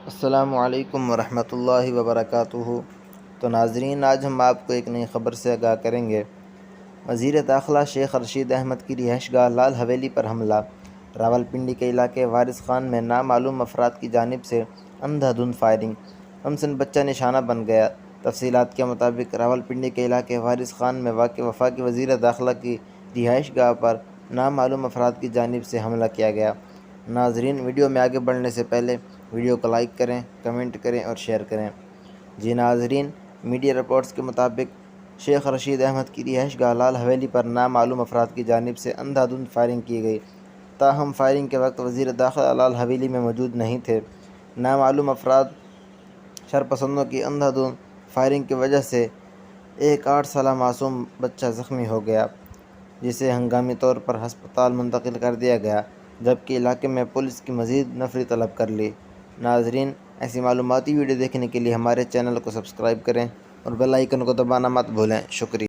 السلام علیکم ورحمۃ اللہ وبرکاتہ۔ تو ناظرین، آج ہم آپ کو ایک نئی خبر سے آگاہ کریں گے۔ وزیر داخلہ شیخ رشید احمد کی رہائش گاہ لال حویلی پر حملہ۔ راولپنڈی کے علاقے وارث خان میں نامعلوم افراد کی جانب سے اندھا دھند فائرنگ، ہمسن بچہ نشانہ بن گیا۔ تفصیلات کے مطابق راولپنڈی کے علاقے وارث خان میں واقع وفاقی وزیر داخلہ کی رہائش گاہ پر نامعلوم افراد کی جانب سے حملہ کیا گیا۔ ناظرین، ویڈیو میں آگے بڑھنے سے پہلے ویڈیو کو لائک کریں، کمنٹ کریں اور شیئر کریں۔ جی ناظرین، میڈیا رپورٹس کے مطابق شیخ رشید احمد کی رہائش گاہ لال حویلی پر نامعلوم افراد کی جانب سے اندھا دھند فائرنگ کی گئی، تاہم فائرنگ کے وقت وزیر داخلہ لال حویلی میں موجود نہیں تھے۔ نامعلوم افراد شرپسندوں کی اندھا دھند فائرنگ کی وجہ سے ایک 8 سالہ معصوم بچہ زخمی ہو گیا، جسے ہنگامی طور پر ہسپتال منتقل کر دیا گیا، جبکہ علاقے میں پولیس کی مزید نفری طلب کر لی۔ ناظرین، ایسی معلوماتی ویڈیو دیکھنے کے لیے ہمارے چینل کو سبسکرائب کریں اور بیل آئیکن کو دبانا مت بھولیں۔ شکریہ۔